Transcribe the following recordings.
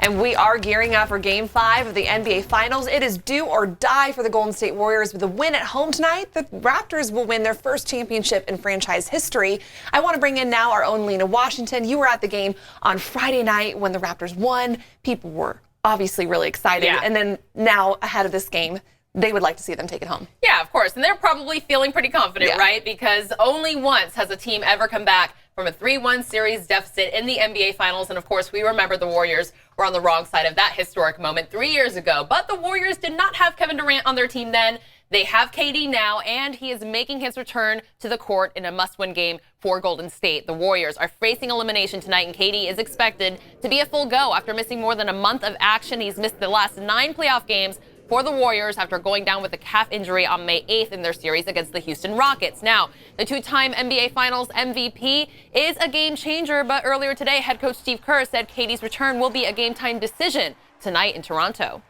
And we are gearing up for Game 5 of the NBA Finals. It is do or die for the Golden State Warriors. With a win at home tonight, the Raptors will win their first championship in franchise history. I want to bring in now our own Lina Washington. You were at the game on Friday night when the Raptors won. People were obviously really excited. Yeah. And then now ahead of this game, they would like to see them take it home. Yeah, of course. And they're probably feeling pretty confident, right? Because only once has a team ever come back from a 3-1 series deficit in the NBA Finals. And, of course, we remember the Warriors were on the wrong side of that historic moment 3 years ago. But the Warriors did not have Kevin Durant on their team then. They have KD now, and he is making his return to the court in a must-win game for Golden State. The Warriors are facing elimination tonight, and KD is expected to be a full go after missing more than a month of action. He's missed the last 9 playoff games for the Warriors after going down with a calf injury on May 8th in their series against the Houston Rockets. Now, the two-time NBA Finals MVP is a game changer, but earlier today, head coach Steve Kerr said KD's return will be a game-time decision tonight in Toronto.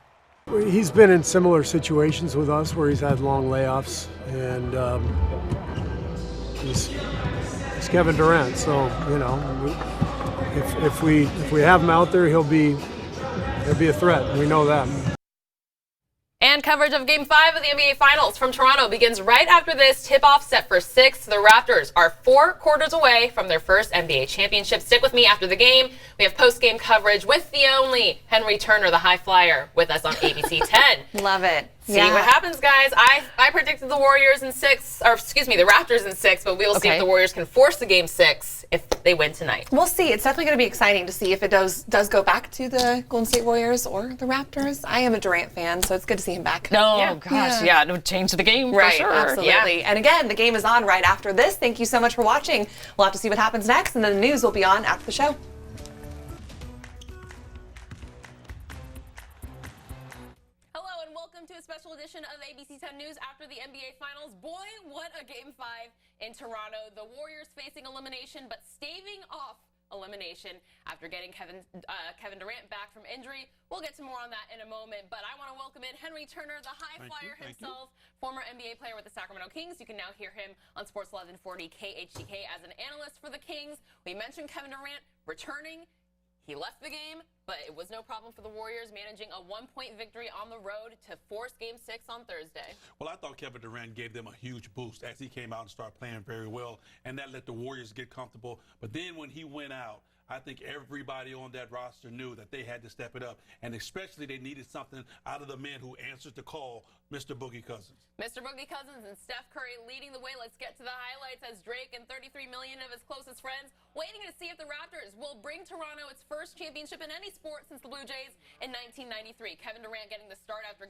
He's been in similar situations with us where he's had long layoffs, and he's Kevin Durant. So, you know, if we have him out there, he'll be a threat. We know that. And coverage of Game 5 of the NBA Finals from Toronto begins right after this tip-off set for 6. The Raptors are 4 quarters away from their first NBA championship. Stick with me after the game. We have post-game coverage with the only Henry Turner, the high flyer, with us on ABC 10. Love it. See what happens, guys. I predicted the Warriors in 6, or excuse me, the Raptors in 6, but we will see if the Warriors can force the Game 6 if they win tonight. We'll see. It's definitely going to be exciting to see if it does go back to the Golden State Warriors or the Raptors. I am a Durant fan, so it's good to see him back. No, It would change the game right, for sure. Absolutely. Yeah. And again, the game is on right after this. Thank you so much for watching. We'll have to see what happens next, and then the news will be on after the show. To a special edition of ABC 10 News after the NBA Finals. Boy, what a Game 5 in Toronto. The Warriors facing elimination, but staving off elimination after getting Kevin Durant back from injury. We'll get to more on that in a moment, but I want to welcome in Henry Turner, the high flyer himself, former NBA player with the Sacramento Kings. You can now hear him on Sports 1140 KHTK as an analyst for the Kings. We mentioned Kevin Durant returning. He left the game, but it was no problem for the Warriors managing a 1-point victory on the road to force Game 6 on Thursday. Well, I thought Kevin Durant gave them a huge boost as he came out and started playing very well, and that let the Warriors get comfortable. But then when he went out, I think everybody on that roster knew that they had to step it up, and especially they needed something out of the man who answered the call, Mr. Boogie Cousins. Mr. Boogie Cousins and Steph Curry leading the way. Let's get to the highlights as Drake and 33 million of his closest friends waiting to see if the Raptors will bring Toronto its first championship in any sport since the Blue Jays in 1993. Kevin Durant getting the start after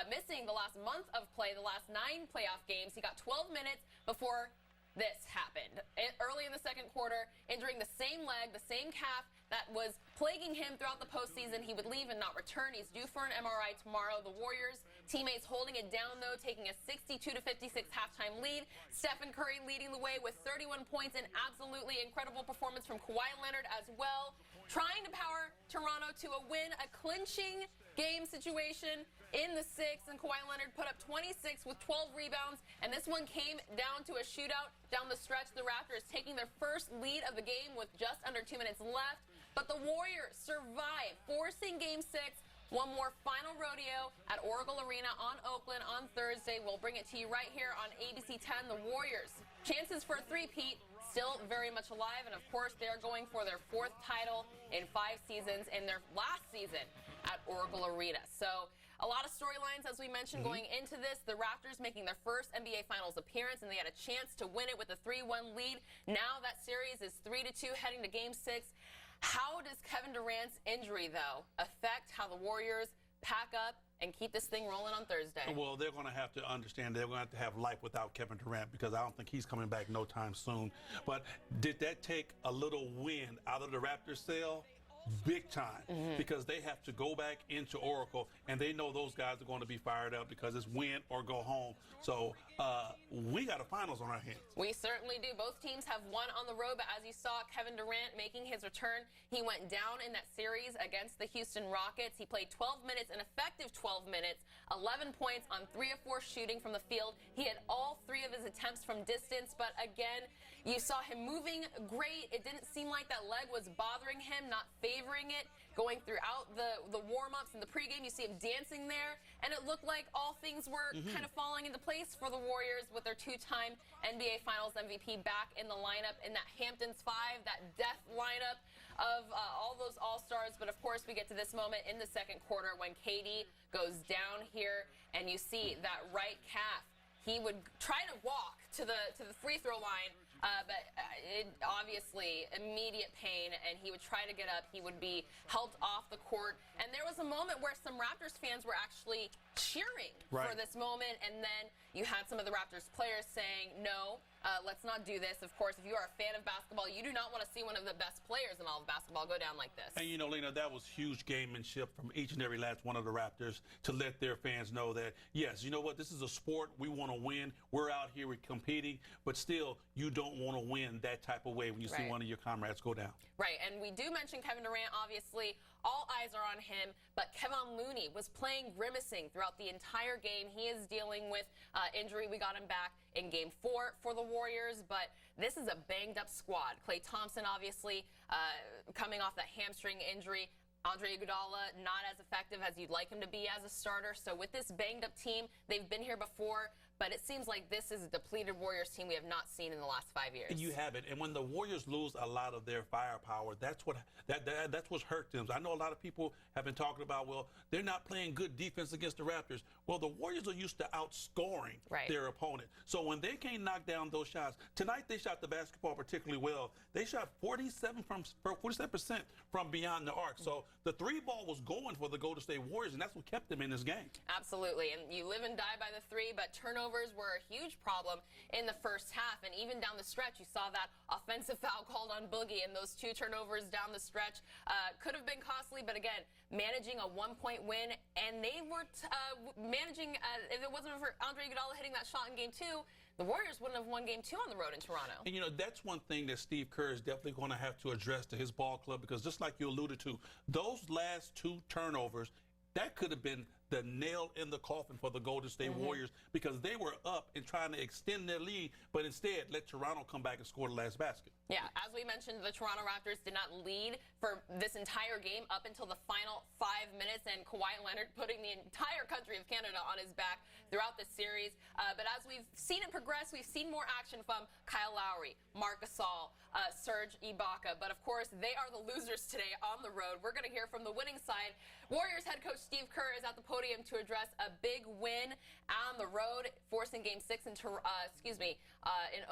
missing the last month of play, the last 9 playoff games. He got 12 minutes before this happened. Early in the second quarter, injuring the same leg, the same calf that was plaguing him throughout the postseason. He would leave and not return. He's due for an MRI tomorrow. The Warriors teammates holding it down, though, taking a 62-56 halftime lead. Stephen Curry leading the way with 31 points, and absolutely incredible performance from Kawhi Leonard as well, trying to power Toronto to a win, a clinching game situation in the 6th, and Kawhi Leonard put up 26 with 12 rebounds, and this one came down to a shootout down the stretch. The Raptors taking their first lead of the game with just under 2 minutes left, but the Warriors survive, forcing Game 6. One more final rodeo at Oracle Arena on Oakland on Thursday. We'll bring it to you right here on ABC 10. The Warriors, chances for a three-peat, still very much alive, and of course they're going for their 4th title in 5 seasons in their last season at Oracle Arena. So a lot of storylines, as we mentioned, going into this. The Raptors making their first NBA Finals appearance, and they had a chance to win it with a 3-1 lead. Now that series is 3-2 heading to Game 6. How does Kevin Durant's injury, though, affect how the Warriors pack up and keep this thing rolling on Thursday? Well, they're going to have to understand they're going to have life without Kevin Durant, because I don't think he's coming back no time soon. But did that take a little wind out of the Raptors' sail? Big time, because they have to go back into Oracle, and they know those guys are going to be fired up because it's win or go home. So we got a finals on our hands. We certainly do. Both teams have won on the road, but as you saw, Kevin Durant making his return. He went down in that series against the Houston Rockets. He played 12 minutes, an effective 12 minutes, 11 points on 3 of 4 shooting from the field. He had all 3 of his attempts from distance, but again, you saw him moving great. It didn't seem like that leg was bothering him, not favoring favoring it, going throughout the warm-ups and the pregame. You see him dancing there, and it looked like all things were kind of falling into place for the Warriors with their two-time NBA Finals MVP back in the lineup in that Hamptons 5, that death lineup of all those All-Stars. But, of course, we get to this moment in the second quarter when KD goes down here, and you see that right calf. He would try to walk to the free throw line, but it obviously immediate pain, and he would try to get up. He would be helped off the court, and there was a moment where some Raptors fans were actually cheering for this moment, and then you had some of the Raptors players saying, no, let's not do this. Of course, if you are a fan of basketball, you do not want to see one of the best players in all of basketball go down like this. And, you know, Lina, that was huge gamemanship from each and every last one of the Raptors to let their fans know that, yes, you know what, this is a sport. We want to win. We're out here, we're competing, but still, you don't want to win that type of way when you see one of your comrades go down. Right, and we do mention Kevin Durant, obviously. All eyes are on him, but Kevon Looney was playing grimacing throughout the entire game. He is dealing with injury. We got him back in Game 4 for the Warriors, but this is a banged-up squad. Klay Thompson, obviously, coming off that hamstring injury. Andre Iguodala, not as effective as you'd like him to be as a starter. So with this banged-up team, they've been here before, but it seems like this is a depleted Warriors team we have not seen in the last 5 years. You haven't. And when the Warriors lose a lot of their firepower, that's what's hurt them. I know a lot of people have been talking about, well, they're not playing good defense against the Raptors. Well, the Warriors are used to outscoring their opponent. So when they can't knock down those shots, tonight they shot the basketball particularly well. They shot 47% from beyond the arc. So the three ball was going for the Golden State Warriors, and that's what kept them in this game. Absolutely. And you live and die by the three, but turnovers were a huge problem in the first half, and even down the stretch you saw that offensive foul called on Boogie, and those 2 turnovers down the stretch could have been costly. But again, managing a 1-point win, and they were managing, if it wasn't for Andre Iguodala hitting that shot in Game 2, the Warriors wouldn't have won Game 2 on the road in Toronto. And, you know, that's one thing that Steve Kerr is definitely going to have to address to his ball club, because just like you alluded to, those last 2 turnovers, that could have been the nail in the coffin for the Golden State Warriors, because they were up and trying to extend their lead, but instead let Toronto come back and score the last basket. Yeah, as we mentioned, the Toronto Raptors did not lead for this entire game up until the final 5 minutes, and Kawhi Leonard putting the entire country of Canada on his back throughout the series. But as we've seen it progress, we've seen more action from Kyle Lowry, Marc Gasol, Serge Ibaka. But of course, they are the losers today on the road. We're going to hear from the winning side. Warriors head coach Steve Kerr is at the podium to address a big win on the road, forcing Game 6 in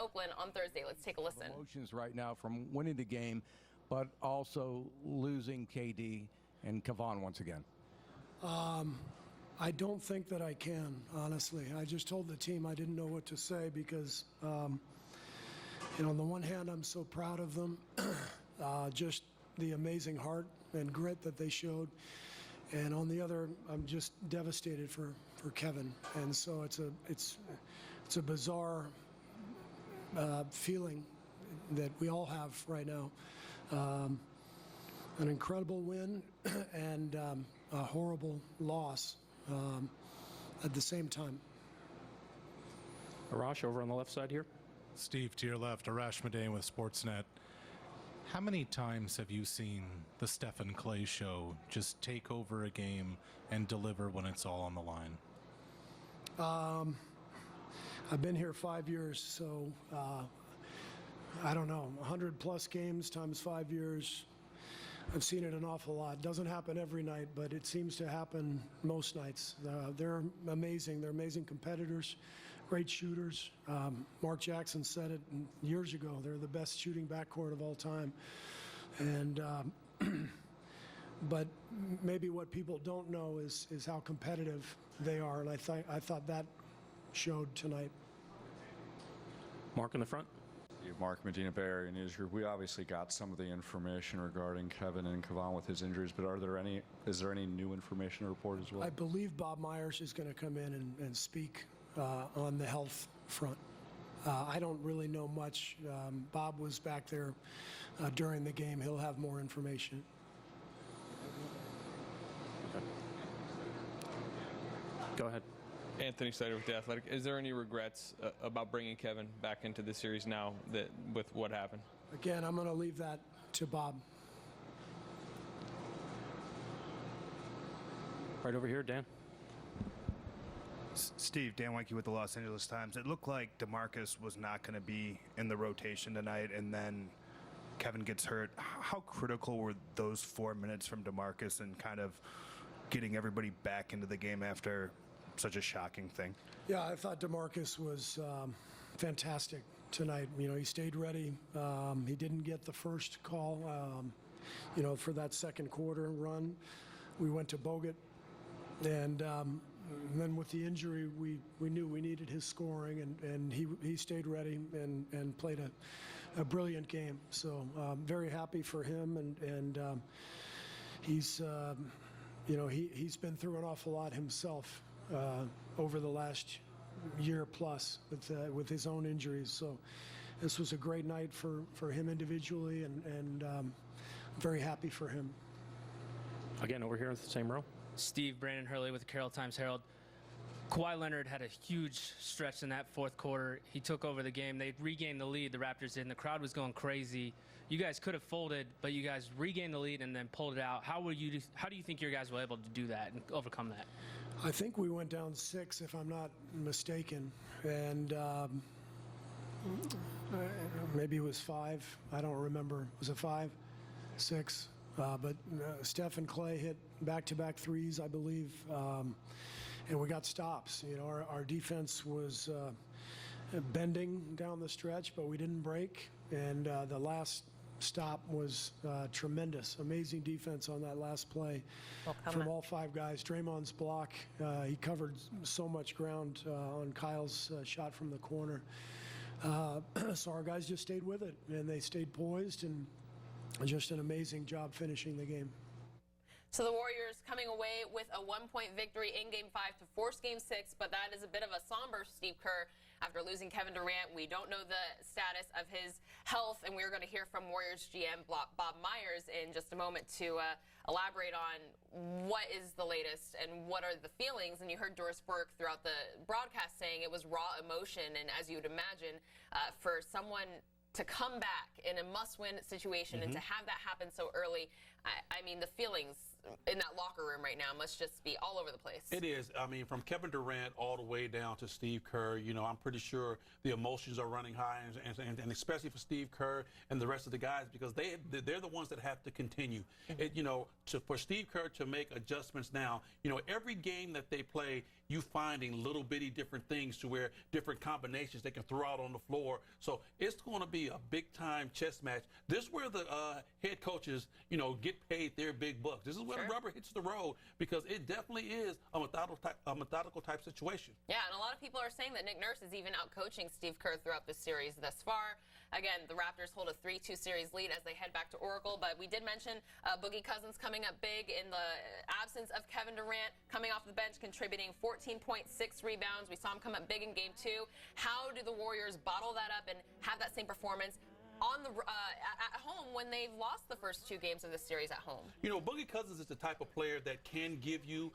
Oakland on Thursday. Let's take a listen. Emotions right now from winning the game, but also losing KD and Kevon once again. I don't think that I can, honestly. I just told the team I didn't know what to say because, you know, on the one hand, I'm so proud of them, just the amazing heart and grit that they showed. And on the other, I'm just devastated for Kevin. And so it's a bizarre feeling that we all have right now. An incredible win and a horrible loss at the same time. Arash over on the left side here. Steve, to your left, Arash Madain with Sportsnet. How many times have you seen the Stephen Clay show just take over a game and deliver when it's all on the line? I've been here 5 years, so I don't know, 100+ games times 5 years. I've seen it an awful lot. Doesn't happen every night, but it seems to happen most nights. They're amazing. They're amazing competitors, great shooters. Mark Jackson said it years ago. They're the best shooting backcourt of all time. And but maybe what people don't know is how competitive they are, and I thought that showed tonight. Mark in the front. Mark Medina Barry and Newsgroup. We obviously got some of the information regarding Kevin and Kevon with his injuries, but is there any new information to report as well? I believe Bob Myers is going to come in and speak on the health front. I don't really know much. Bob was back there during the game. He'll have more information. Okay. Go ahead. Anthony Snyder with The Athletic. Is there any regrets about bringing Kevin back into the series now with what happened? Again, I'm going to leave that to Bob. Right over here, Dan. Steve, Dan Weinke with the Los Angeles Times. It looked like DeMarcus was not going to be in the rotation tonight, and then Kevin gets hurt. How critical were those 4 minutes from DeMarcus and kind of getting everybody back into the game after such a shocking thing? Yeah, I thought DeMarcus was fantastic tonight. You know, he stayed ready. He didn't get the first call, you know, for that second quarter run. We went to Bogut, and then with the injury, we knew we needed his scoring, and he stayed ready and played a brilliant game. So very happy for him, and he's you know, he's been through an awful lot himself over the last year plus with his own injuries. So this was a great night for him individually, and very happy for him. Again, over here in the same row. Steve, Brandon Hurley with the Carroll Times-Herald. Kawhi Leonard had a huge stretch in that fourth quarter. He took over the game. They regained the lead, the Raptors did, and the crowd was going crazy. You guys could have folded, but you guys regained the lead and then pulled it out. How do you think your guys were able to do that and overcome that? I think we went down 6, if I'm not mistaken, and maybe it was 5. I don't remember. Was it 5, 6? But Steph and Clay hit back-to-back threes, I believe, and we got stops. You know, our defense was bending down the stretch, but we didn't break. And the last stop was tremendous. Amazing defense on that last play from all 5 guys. Draymond's block, he covered so much ground on Kyle's shot from the corner. So our guys just stayed with it, and they stayed poised, and just an amazing job finishing the game. So the Warriors coming away with a 1-point victory in Game 5 to force Game 6, but that is a bit of a somber Steve Kerr after losing Kevin Durant. We don't know the status of his health, and we're going to hear from Warriors GM Bob Myers in just a moment to elaborate on what is the latest and what are the feelings. And you heard Doris Burke throughout the broadcast saying it was raw emotion, and as you would imagine, for someone to come back in a must-win situation and to have that happen so early, I mean, the feelings in that locker room right now must just be all over the place. It is. I mean, from Kevin Durant all the way down to Steve Kerr, you know, I'm pretty sure the emotions are running high, and especially for Steve Kerr and the rest of the guys, because they're the ones that have to continue. You know, for Steve Kerr to make adjustments now, you know, every game that they play, you finding little bitty different things to where different combinations they can throw out on the floor. So it's going to be a big-time chess match. This is where the head coaches, you know, get paid their big bucks. This is where the rubber hits the road, because it definitely is a methodical type situation. Yeah, and a lot of people are saying that Nick Nurse is even out-coaching Steve Kerr throughout this series thus far. Again, the Raptors hold a 3-2 series lead as they head back to Oracle, but we did mention Boogie Cousins coming up big in the absence of Kevin Durant, coming off the bench, contributing 14.6 rebounds. We saw him come up big in Game 2. How do the Warriors bottle that up and have that same performance on the at home when they've lost the first 2 games of the series at home? You know, Boogie Cousins is the type of player that can give you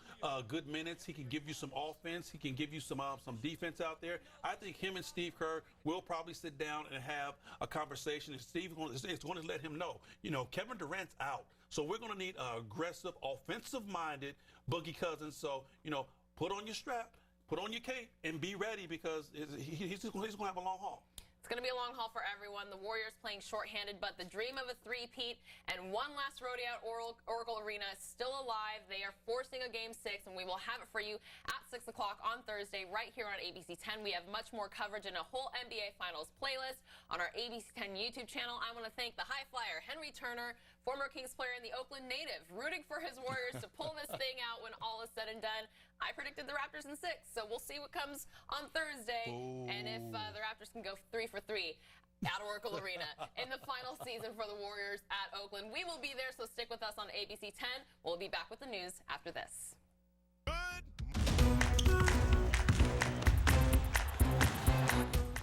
good minutes. He can give you some offense. He can give you some defense out there. I think him and Steve Kerr will probably sit down and have a conversation, and Steve is going to let him know, you know, Kevin Durant's out. So we're going to need an aggressive, offensive-minded Boogie Cousins. So, you know, put on your strap, put on your cape, and be ready, because he's going to have a long haul. It's going to be a long haul for everyone. The Warriors playing shorthanded, but the dream of a three-peat and one last rodeo at Oracle Arena is still alive. They are forcing a Game 6, and we will have it for you at 6 o'clock on Thursday right here on ABC 10. We have much more coverage and a whole NBA Finals playlist on our ABC 10 YouTube channel. I want to thank the high flyer, Henry Turner, former Kings player and the Oakland native, rooting for his Warriors to pull this thing out when all is said and done. I predicted the Raptors in 6, so we'll see what comes on Thursday. Ooh. And if the Raptors can go 3 for 3 at Oracle Arena in the final season for the Warriors at Oakland. We will be there, so stick with us on ABC 10. We'll be back with the news after this.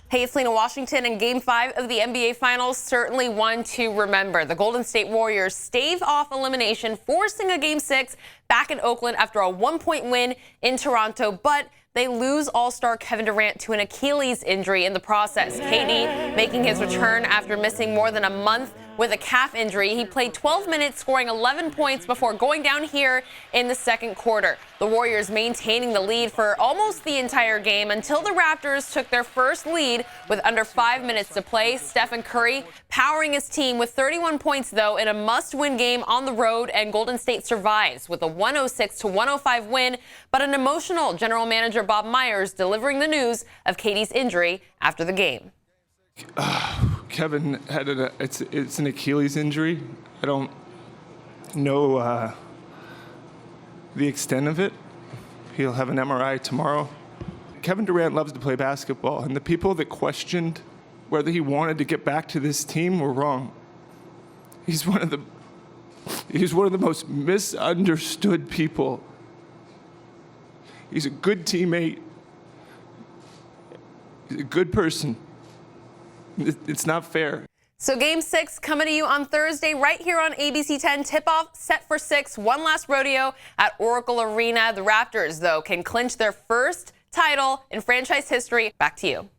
Hey, it's Lina Washington, and Game 5 of the NBA Finals, certainly one to remember. The Golden State Warriors stave off elimination, forcing a Game 6 back in Oakland after a 1-point win in Toronto, but they lose all-star Kevin Durant to an Achilles injury in the process. KD making his return after missing more than a month with a calf injury. He played 12 minutes, scoring 11 points before going down here in the second quarter. The Warriors maintaining the lead for almost the entire game until the Raptors took their first lead with under 5 minutes to play. Stephen Curry powering his team with 31 points, though, in a must-win game on the road, and Golden State survives with a 106-105 win, but an emotional general manager Bob Myers delivering the news of KD's injury after the game. Kevin had it's an Achilles injury. I don't know the extent of it. He'll have an MRI tomorrow. Kevin Durant loves to play basketball, and the people that questioned whether he wanted to get back to this team were wrong. He's one of the most misunderstood people. He's a good teammate. He's a good person. It's not fair. So Game 6 coming to you on Thursday right here on ABC 10. Tip-off set for 6. One last rodeo at Oracle Arena. The Raptors, though, can clinch their first title in franchise history. Back to you.